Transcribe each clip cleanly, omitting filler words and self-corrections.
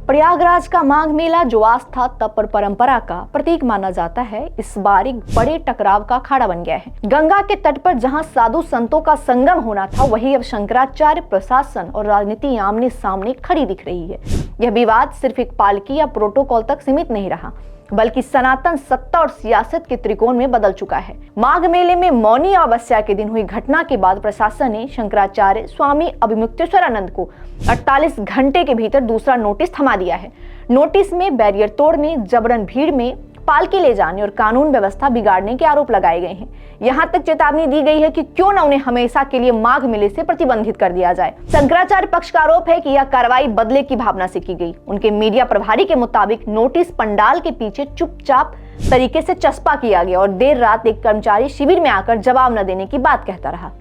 प्रयागराज का माघ मेला जो आस्था तप और परंपरा का प्रतीक माना जाता है, इस बार एक बड़े टकराव का अखाड़ा बन गया है। गंगा के तट पर जहां साधु संतों का संगम होना था, वहीं अब शंकराचार्य, प्रशासन और राजनीति आमने सामने खड़ी दिख रही है। यह विवाद सिर्फ एक पालकी या प्रोटोकॉल तक सीमित नहीं रहा, बल्कि सनातन सत्ता और सियासत के त्रिकोण में बदल चुका है। माघ मेले में मौनी अमावस्या के दिन हुई घटना के बाद प्रशासन ने शंकराचार्य स्वामी अभिमुक्तेश्वरानंद को 48 घंटे के भीतर दूसरा नोटिस थमा दिया है। नोटिस में बैरियर तोड़ने, जबरन भीड़ में पालकी ले जाने और कानून व्यवस्था बिगाड़ने के आरोप लगाए गए हैं। यहाँ तक चेतावनी दी गई है कि क्यों न उन्हें हमेशा के लिए माघ मेले से प्रतिबंधित कर दिया जाए। शंकराचार्य पक्ष का आरोप है कि यह कार्रवाई बदले की भावना से की गई। उनके मीडिया प्रभारी के मुताबिक नोटिस पंडाल के पीछे चुपचाप तरीके से चस्पा किया गया और देर रात एक कर्मचारी शिविर में आकर जवाब न देने की बात कहता रहा।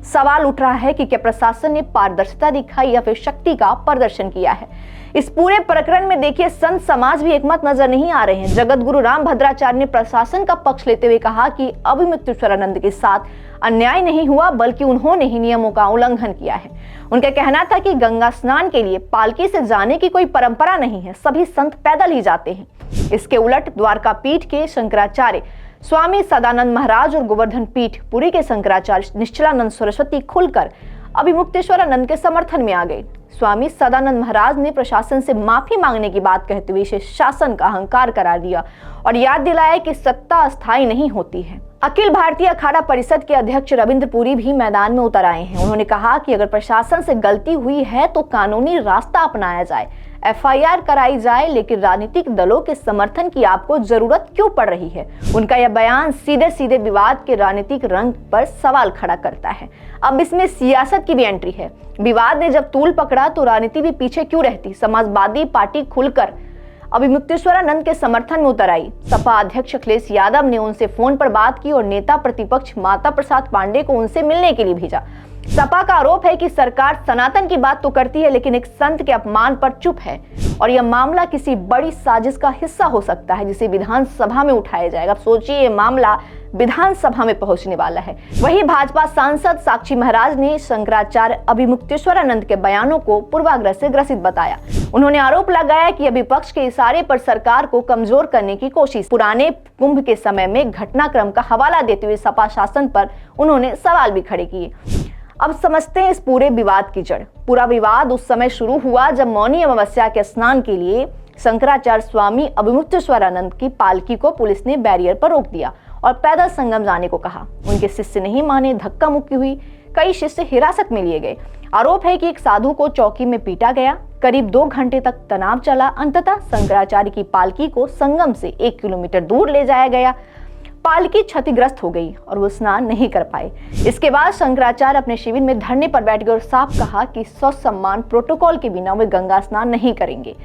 सवाल उठ रहा है कि क्या प्रशासन ने पारदर्शिता दिखाई या फिर शक्ति का प्रदर्शन किया है। इस पूरे प्रकरण में देखिए, संत समाज भी एकमत नजर नहीं आ रहे हैं। जगत गुरु रामभद्राचार्य ने प्रशासन का पक्ष लेते हुए कहा कि अभिमुक्तेश्वरानंद के साथ अन्याय नहीं हुआ, बल्कि उन्होंने ही नियमों का उल्लंघन किया है। उनका कहना था कि गंगा स्नान के लिए पालकी से जाने की कोई परंपरा नहीं है, सभी संत पैदल ही जाते हैं। इसके उलट द्वारका पीठ के शंकराचार्य स्वामी सदानंद महाराज और गोवर्धन पीठ पुरी के शंकराचार्य निश्चलानंद सरस्वती खुलकर अभिमुक्तेश्वरानंद के समर्थन में आ गए। स्वामी सदानंद महाराज ने प्रशासन से माफी मांगने की बात कहते हुए इसे शासन का अहंकार करार दिया और याद दिलाया कि सत्ता अस्थायी नहीं होती है। अखिल भारतीय अखाड़ा परिषद के अध्यक्ष रविंद्र पुरी भी मैदान में उतर आए हैं। उन्होंने कहा कि अगर प्रशासन से गलती हुई है तो कानूनी रास्ता अपनाया जाए, FIR कराई जाए, लेकिन राजनीतिक दलों के समर्थन की आपको जरूरत क्यों पड़ रही है। उनका यह बयान सीधे सीधे विवाद के राजनीतिक रंग पर सवाल खड़ा करता है। अब इसमें सियासत की भी एंट्री है। विवाद ने जब तूल पकड़ा तो राजनीति भी पीछे क्यों रहती। समाजवादी पार्टी खुलकर अभिमुक्तेश्वरानंद के समर्थन में उतर आई। सपा अध्यक्ष अखिलेश यादव ने उनसे फोन पर बात की और नेता प्रतिपक्ष माता प्रसाद पांडे को उनसे मिलने के लिए भेजा। सपा का आरोप है कि सरकार सनातन की बात तो करती है, लेकिन एक संत के अपमान पर चुप है और यह मामला किसी बड़ी साजिश का हिस्सा हो सकता है, जिसे विधानसभा में उठाया जाएगा। सोचिए, ये मामला विधानसभा में पहुंचने वाला है। वहीं भाजपा सांसद साक्षी महाराज ने शंकराचार्य अभिमुक्तेश्वरानंद के बयानों को पूर्वाग्रह से ग्रसित बताया। उन्होंने आरोप लगाया कि विपक्ष के इशारे पर सरकार को कमजोर करने की कोशिश। पुराने कुंभ के समय में घटनाक्रम का हवाला देते हुए सपा शासन पर उन्होंने सवाल भी खड़े किए। अब समझते हैं इस पूरे विवाद की जड़। पूरा विवाद उस समय शुरू हुआ जब मौनी अमावस्या के स्नान के लिए शंकराचार्य स्वामी अभिमुक्तेश्वरानंद की पालकी को पुलिस ने बैरियर पर रोक दिया और पैदल संगम जाने को कहा। उनके शिष्य नहीं माने, धक्का मुक्की हुई, कई शिष्य हिरासत में लिए गए। आरोप है कि एक साधु को चौकी में पीटा गया। करीब 2 घंटे तक तनाव चला। अंततः शंकराचार्य की पालकी को संगम से 1 किलोमीटर दूर ले जाया गया। पालकी क्षतिग्रस्त हो गई और वो स्नान नहीं कर पाए। इसके बाद शंकराचार्य अपने शिविर में धरने पर बैठ गए और साफ कहा कि सम्मान प्रोटोकॉल के बिना वे गंगा स्नान नहीं करेंगे।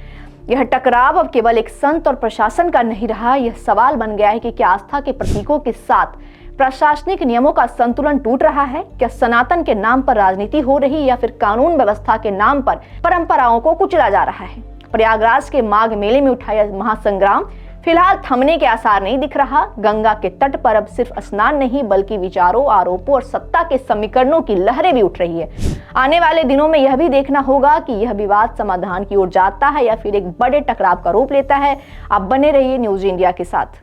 यह टकराव अब केवल एक संत और प्रशासन का नहीं रहा। यह सवाल बन गया है कि क्या आस्था के प्रतीकों के साथ प्रशासनिक नियमों का संतुलन टूट रहा है। क्या सनातन के नाम पर राजनीति हो रही या फिर कानून व्यवस्था के नाम पर परंपराओं को कुचला जा रहा है। प्रयागराज के माघ मेले में उठाया महासंग्राम फिलहाल थमने के आसार नहीं दिख रहा। गंगा के तट पर अब सिर्फ स्नान नहीं, बल्कि विचारों, आरोपों और सत्ता के समीकरणों की लहरें भी उठ रही है। आने वाले दिनों में यह भी देखना होगा कि यह विवाद समाधान की ओर जाता है या फिर एक बड़े टकराव का रूप लेता है। आप बने रहिए न्यूज़ इंडिया के साथ।